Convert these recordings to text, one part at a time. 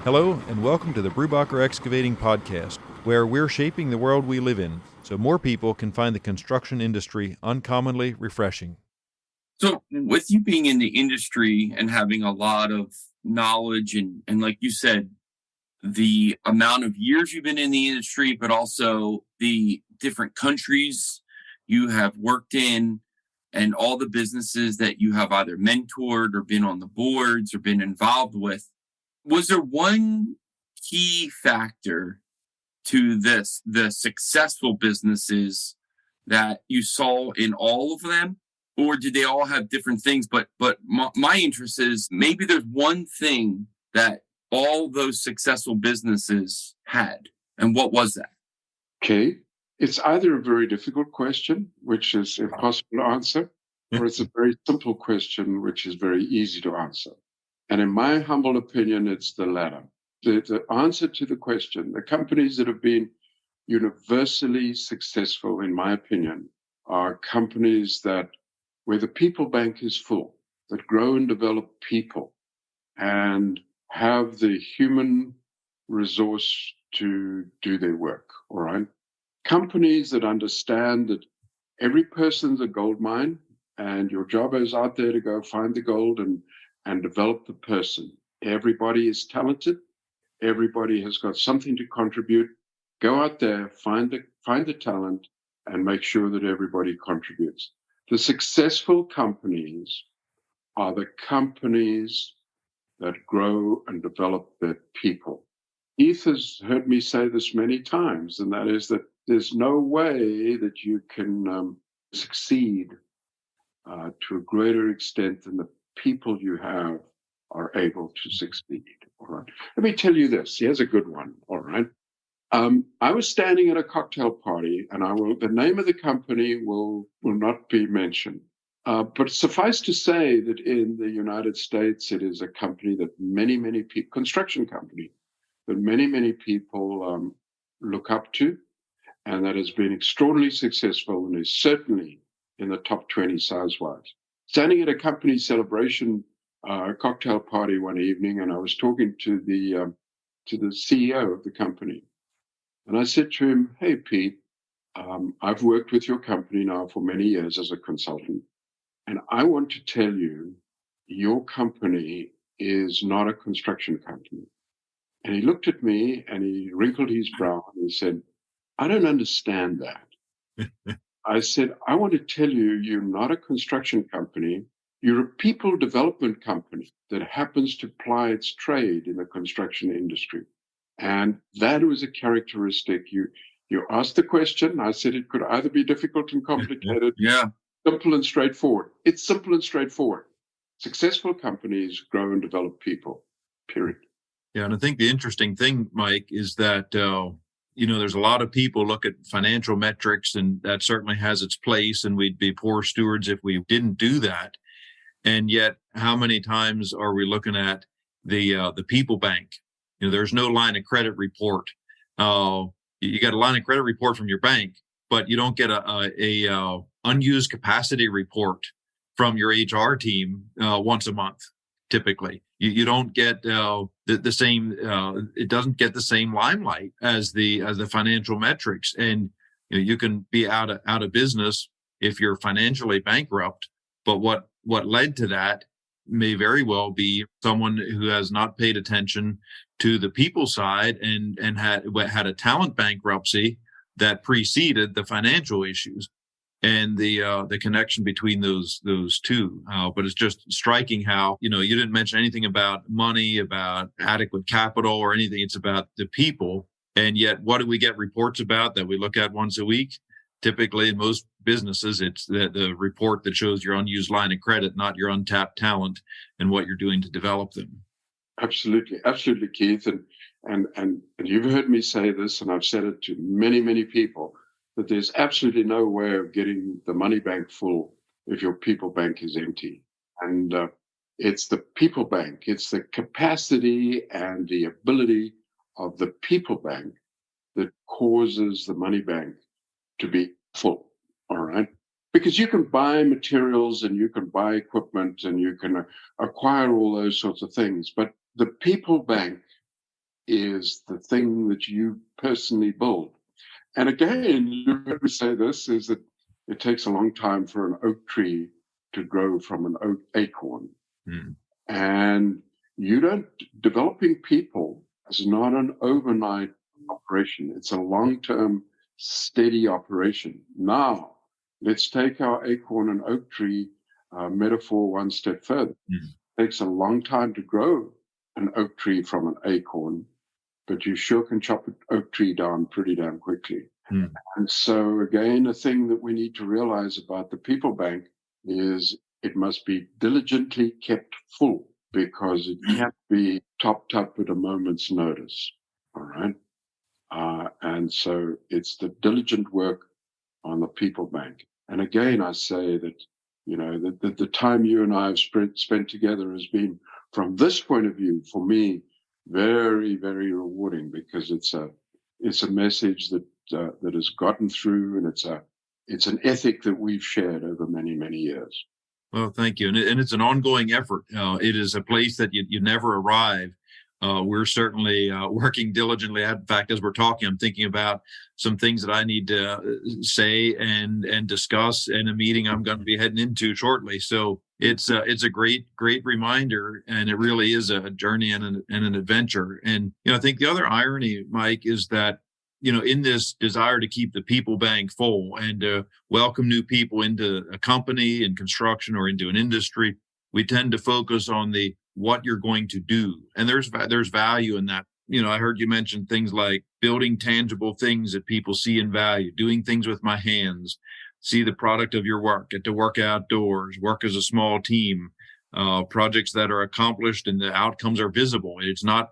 Hello, and welcome to the Brubacher Excavating Podcast, where we're shaping the world we live in so more people can find the construction industry uncommonly refreshing. So, with you being in the industry and having a lot of knowledge, and like you said, the amount of years you've been in the industry, but also the different countries you have worked in, and all the businesses that you have either mentored or been on the boards or been involved with, was there one key factor to the successful businesses that you saw in all of them, or did they all have different things? But my interest is maybe there's one thing that all those successful businesses had, and what was that? Okay, it's either a very difficult question, which is impossible to answer, or it's a very simple question, which is very easy to answer. And in my humble opinion, it's the latter. The answer to the question, the companies that have been universally successful, in my opinion, are companies where the people bank is full, that grow and develop people and have the human resource to do their work, all right? Companies that understand that every person's a gold mine and your job is out there to go find the gold and develop the person. Everybody is talented. Everybody has got something to contribute. Go out there, find the talent, and make sure that everybody contributes. The successful companies are the companies that grow and develop their people. Heath has heard me say this many times, and that is that there's no way that you can succeed to a greater extent than the people you have are able to succeed. All right. Let me tell you this. Here's a good one. All right. I was standing at a cocktail party, and the name of the company will not be mentioned. But suffice to say that in the United States, it is a company that many people, construction company, that many people look up to, and that has been extraordinarily successful and is certainly in the top 20 size-wise. Standing at a company celebration cocktail party one evening, and I was talking to the CEO of the company, and I said to him, "Hey, Pete, I've worked with your company now for many years as a consultant, and I want to tell you, your company is not a construction company." And he looked at me and he wrinkled his brow and he said, "I don't understand that." I said, "I want to tell you, you're not a construction company. You're a people development company that happens to ply its trade in the construction industry." And that was a characteristic. You asked the question. I said it could either be difficult and complicated, Yeah, simple and straightforward. It's simple and straightforward. Successful companies grow and develop people, period. Yeah, and I think the interesting thing, Mike, is that, there's a lot of people look at financial metrics, and that certainly has its place, and we'd be poor stewards if we didn't do that. And yet, how many times are we looking at the people bank? There's no line of credit report. You get a line of credit report from your bank, but you don't get a unused capacity report from your HR team once a month. Typically, you don't get the same. It doesn't get the same limelight as the financial metrics, and you can be out of business if you're financially bankrupt. But what led to that may very well be someone who has not paid attention to the people side and had a talent bankruptcy that preceded the financial issues, and the connection between those two. But it's just striking how, you didn't mention anything about money, about adequate capital or anything. It's about the people. And yet, what do we get reports about that we look at once a week? Typically, in most businesses, it's the report that shows your unused line of credit, not your untapped talent and what you're doing to develop them. Absolutely, Keith. And you've heard me say this, and I've said it to many people, that there's absolutely no way of getting the money bank full if your people bank is empty. And it's the people bank, it's the capacity and the ability of the people bank that causes the money bank to be full, all right? Because you can buy materials and you can buy equipment and you can acquire all those sorts of things. But the people bank is the thing that you personally build. And again, you heard me say this, is that it takes a long time for an oak tree to grow from an oak acorn. Mm. And developing people is not an overnight operation. It's a long-term, steady operation. Now, let's take our acorn and oak tree metaphor one step further. Mm. It takes a long time to grow an oak tree from an acorn, but you sure can chop an oak tree down pretty damn quickly. Mm. And so, again, a thing that we need to realize about the people bank is it must be diligently kept full, because it can't be topped up at a moment's notice. All right. And so it's the diligent work on the people bank. And again, I say that, the time you and I have spent together has been, from this point of view, for me, very, very rewarding, because it's a message that has gotten through, and it's an ethic that we've shared over many, many years. Well, thank you. And it's an ongoing effort. It is a place that you never arrive. We're certainly working diligently. In fact, as we're talking, I'm thinking about some things that I need to say and discuss in a meeting I'm going to be heading into shortly. So it's a great reminder, and it really is a journey and an adventure. And I think the other irony, Mike, is that in this desire to keep the people bank full and to welcome new people into a company in construction or into an industry, we tend to focus on what you're going to do. And there's value in that. I heard you mention things like building tangible things that people see and value, doing things with my hands, see the product of your work, get to work outdoors, work as a small team, projects that are accomplished and the outcomes are visible. It's not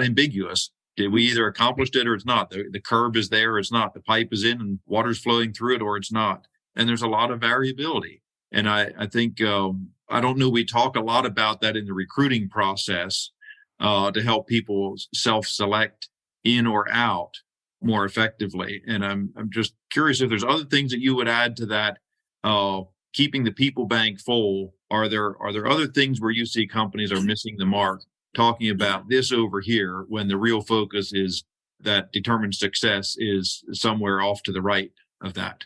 ambiguous. Did we either accomplished it or it's not? The curb is there or it's not. The pipe is in and water's flowing through it or it's not. And there's a lot of variability. And I think, I don't know, we talk a lot about that in the recruiting process to help people self-select in or out more effectively. And I'm just curious if there's other things that you would add to that, keeping the people bank full. Are there other things where you see companies are missing the mark, talking about this over here, when the real focus is that determined success is somewhere off to the right of that?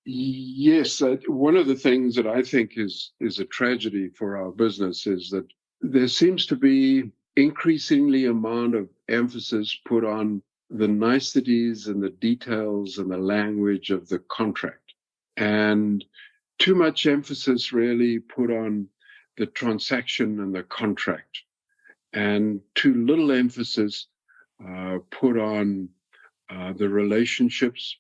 Yes. One of the things that I think is a tragedy for our business is that there seems to be increasingly amount of emphasis put on the niceties and the details and the language of the contract, and too much emphasis really put on the transaction and the contract, and too little emphasis put on the relationships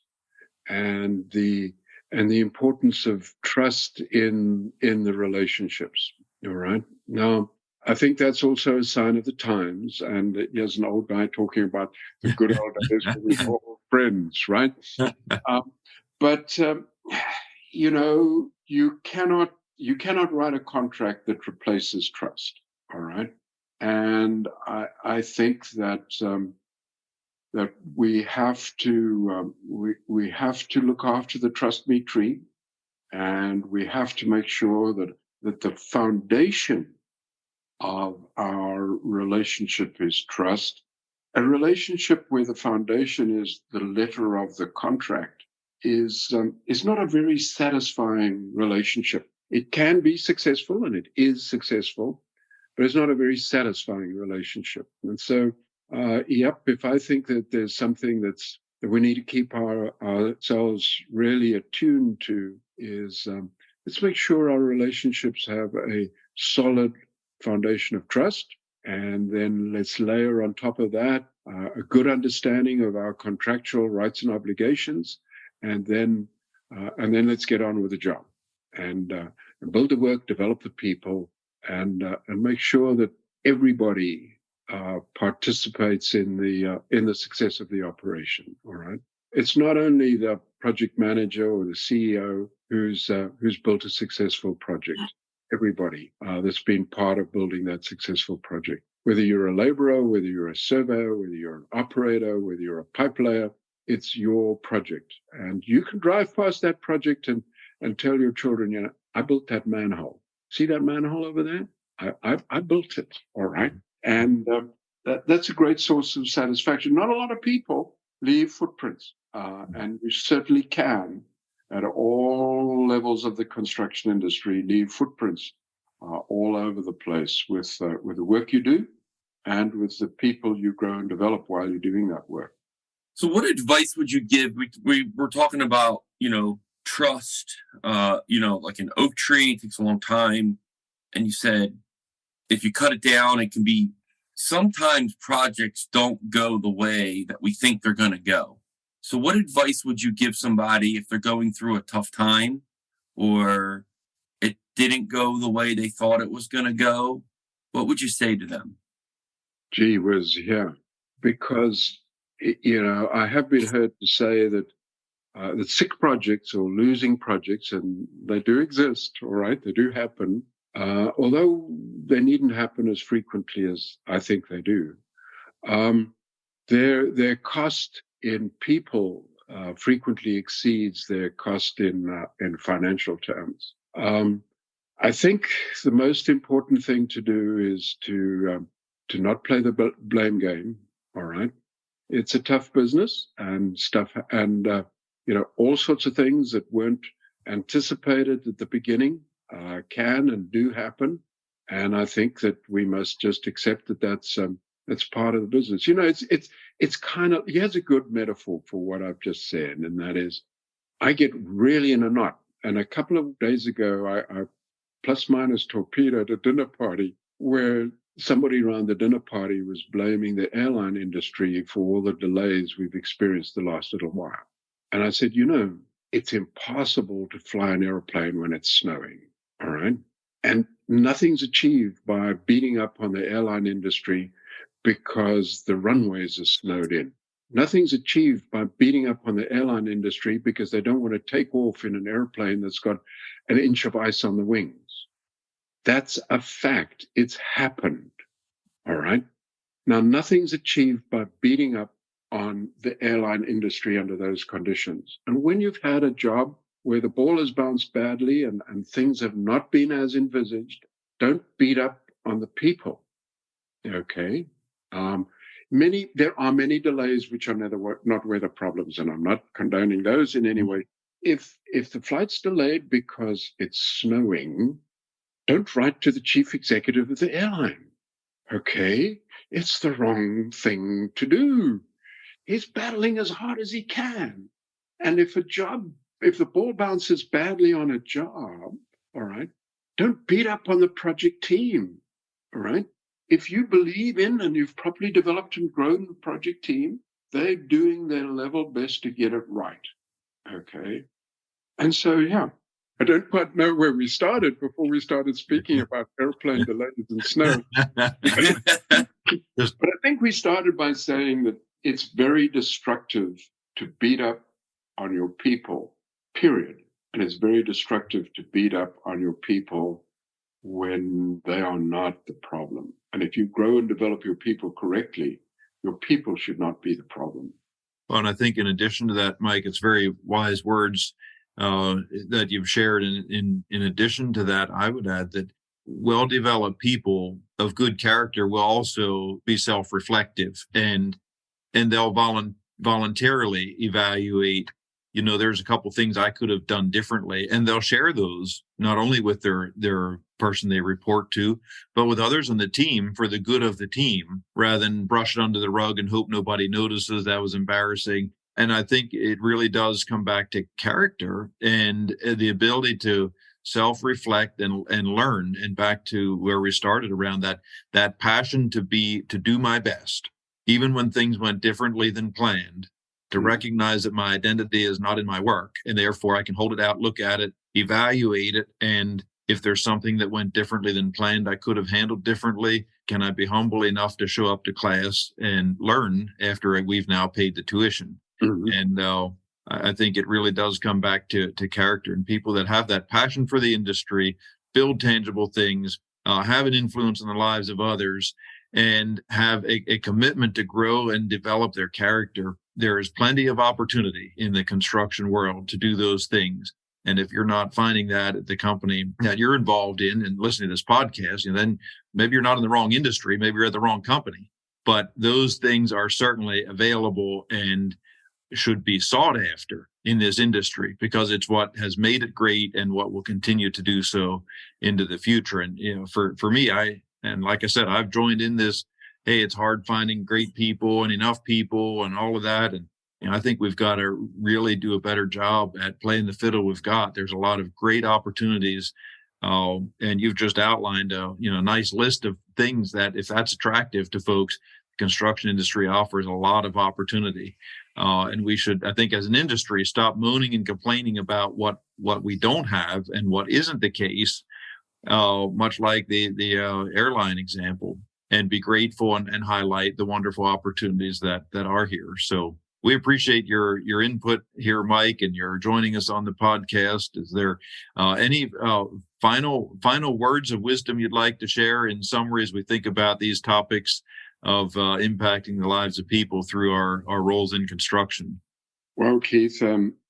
and the importance of trust in the relationships. All right. Now, I think that's also a sign of the times. And here's an old guy talking about the good old days when we were all friends, right? But you cannot write a contract that replaces trust. All right. And I think that that we have to look after the trust me tree, and we have to make sure that the foundation of our relationship is trust. A relationship where the foundation is the letter of the contract is not a very satisfying relationship. It can be successful, and it is successful, but it's not a very satisfying relationship. And so, if I think that there's something that we need to keep ourselves really attuned to is let's make sure our relationships have a solid foundation of trust, and then let's layer on top of that a good understanding of our contractual rights and obligations, and then let's get on with the job and build the work, develop the people, and make sure that everybody participates in the success of the operation. All right. It's not only the project manager or the CEO who's built a successful project. Everybody that's been part of building that successful project. Whether you're a laborer, whether you're a surveyor, whether you're an operator, whether you're a pipe layer, it's your project. And you can drive past that project and tell your children, I built that manhole. See that manhole over there? I built it. All right. And that's a great source of satisfaction. Not a lot of people leave footprints, and we certainly can, at all levels of the construction industry, leave footprints all over the place with the work you do and with the people you grow and develop while you're doing that work. So what advice would you give? We were talking about, trust, like an oak tree, it takes a long time. And you said, if you cut it down, it can be, sometimes projects don't go the way that we think they're going to go. So what advice would you give somebody if they're going through a tough time or it didn't go the way they thought it was going to go? What would you say to them? Gee whiz, yeah. Because, I have been heard to say that sick projects or losing projects, and they do exist, all right, they do happen, although they needn't happen as frequently as I think they do. Their cost in people frequently exceeds their cost in financial terms. I think the most important thing to do is to not play the blame game. All right, it's a tough business and stuff, and all sorts of things that weren't anticipated at the beginning can and do happen. And I think that we must just accept that that's part of the business. It's kind of, he has a good metaphor for what I've just said, and that is, I get really in a knot. And a couple of days ago, I plus minus torpedoed a dinner party where somebody around the dinner party was blaming the airline industry for all the delays we've experienced the last little while. And I said, it's impossible to fly an airplane when it's snowing, all right? And nothing's achieved by beating up on the airline industry because the runways are snowed in. Nothing's achieved by beating up on the airline industry because they don't want to take off in an airplane that's got an inch of ice on the wings. That's a fact. It's happened, all right? Now, nothing's achieved by beating up on the airline industry under those conditions. And when you've had a job where the ball has bounced badly and things have not been as envisaged, don't beat up on the people, okay? There are many delays which are not weather problems, and I'm not condoning those in any way. If the flight's delayed because it's snowing, don't write to the chief executive of the airline, okay? It's the wrong thing to do. He's battling as hard as he can. And if the ball bounces badly on a job, all right, don't beat up on the project team, all right? If you believe in and you've properly developed and grown the project team, they're doing their level best to get it right, okay? And so, yeah, I don't quite know where we started before we started speaking about airplane delays and snow. But I think we started by saying that it's very destructive to beat up on your people, period. And it's very destructive to beat up on your people when they are not the problem. And if you grow and develop your people correctly, your people should not be the problem. Well, and I think in addition to that, Mike, it's very wise words that you've shared. In addition to that, I would add that well-developed people of good character will also be self-reflective, and they'll voluntarily evaluate, there's a couple things I could have done differently, and they'll share those not only with their person they report to, but with others on the team for the good of the team, rather than brush it under the rug and hope nobody notices. That was embarrassing. And I think it really does come back to character and the ability to self-reflect and learn, and back to where we started around that passion to do my best, even when things went differently than planned, to recognize that my identity is not in my work, and therefore I can hold it out, look at it, evaluate it, and if there's something that went differently than planned, I could have handled differently, can I be humble enough to show up to class and learn after we've now paid the tuition? Mm-hmm. And I think it really does come back to character, and people that have that passion for the industry, build tangible things, have an influence in the lives of others, and have a commitment to grow and develop their character. There is plenty of opportunity in the construction world to do those things. And if you're not finding that at the company that you're involved in and listening to this podcast, then maybe you're not in the wrong industry, maybe you're at the wrong company. but those things are certainly available and should be sought after in this industry because it's what has made it great and what will continue to do so into the future. And, for me, and like I said, I've joined in this, hey, it's hard finding great people and enough people and all of that. And, I think we've got to really do a better job at playing the fiddle we've got. There's a lot of great opportunities. And you've just outlined a nice list of things that, if that's attractive to folks, the construction industry offers a lot of opportunity. And we should, I think, as an industry, stop moaning and complaining about what we don't have and what isn't the case, much like the airline example, and be grateful and highlight the wonderful opportunities that are here. So we appreciate your input here, Mike, and you're joining us on the podcast. Is there any final words of wisdom you'd like to share in summary as we think about these topics of impacting the lives of people through our roles in construction? Well, Keith,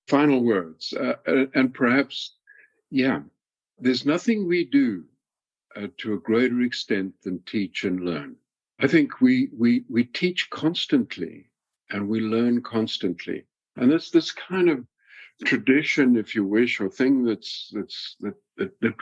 final words. And perhaps, there's nothing we do to a greater extent than teach and learn. I think we teach constantly and we learn constantly. And that's this kind of tradition, if you wish, or thing that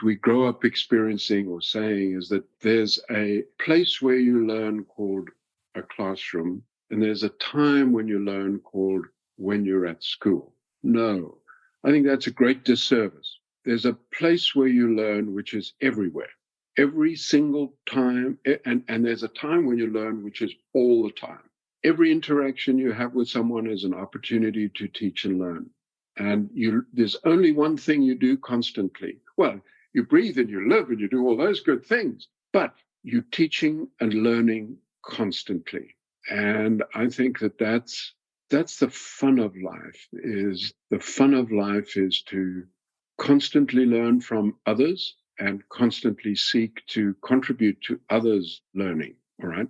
we grow up experiencing or saying, is that there's a place where you learn called a classroom, and there's a time when you learn called when you're at school. No, I think that's a great disservice. There's a place where you learn which is everywhere, every single time, and there's a time when you learn which is all the time. Every interaction you have with someone is an opportunity to teach and learn. And there's only one thing you do constantly. Well, you breathe and you live and you do all those good things, but you're teaching and learning constantly. And I think that's the fun of life. The fun of life is to constantly learn from others and constantly seek to contribute to others' learning. All right.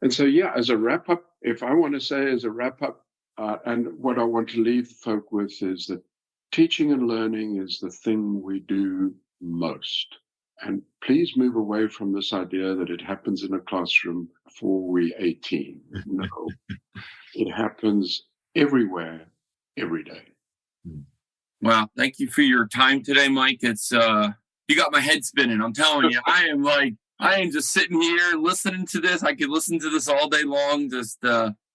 And so, as a wrap up, if I want to say as a wrap up, and what I want to leave folk with is that teaching and learning is the thing we do most. And please move away from this idea that it happens in a classroom before we're 18. No, it happens everywhere, every day. Wow. Thank you for your time today, Mike. It's, you got my head spinning. I'm telling you, I am just sitting here listening to this. I could listen to this all day long, just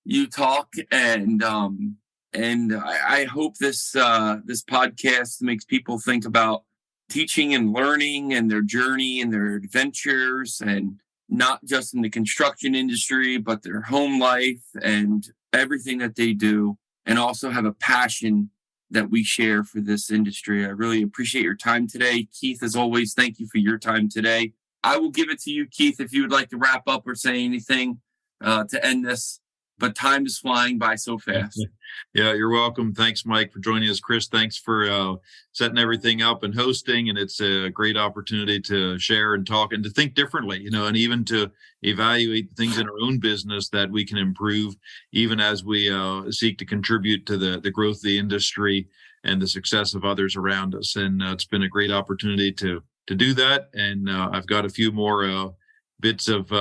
you talk, and I hope this podcast makes people think about teaching and learning and their journey and their adventures, and not just in the construction industry, but their home life and everything that they do, and also have a passion that we share for this industry. I really appreciate your time today. Keith, as always, thank you for your time today. I will give it to you, Keith, if you would like to wrap up or say anything to end this. But time is flying by so fast. Yeah, you're welcome. Thanks, Mike, for joining us. Chris, thanks for setting everything up and hosting. And it's a great opportunity to share and talk and to think differently, and even to evaluate things in our own business that we can improve, even as we seek to contribute to the growth of the industry and the success of others around us. And it's been a great opportunity to do that. And I've got a few more bits of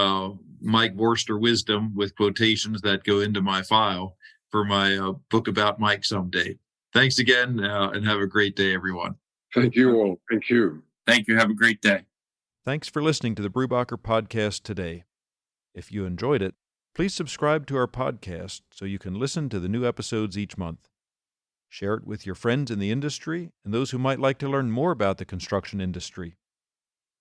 Mike Vorster wisdom with quotations that go into my file for my book about Mike someday. Thanks again, and have a great day, everyone. Thank you all. Thank you. Thank you. Have a great day. Thanks for listening to the Brubacher podcast today. If you enjoyed it, please subscribe to our podcast so you can listen to the new episodes each month. Share it with your friends in the industry and those who might like to learn more about the construction industry.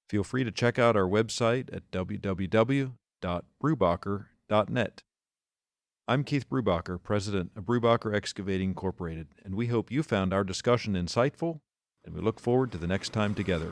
Feel free to check out our website at www.brubacher.net. I'm Keith Brubacher, president of Brubacher Excavating Incorporated, and we hope you found our discussion insightful, and we look forward to the next time together.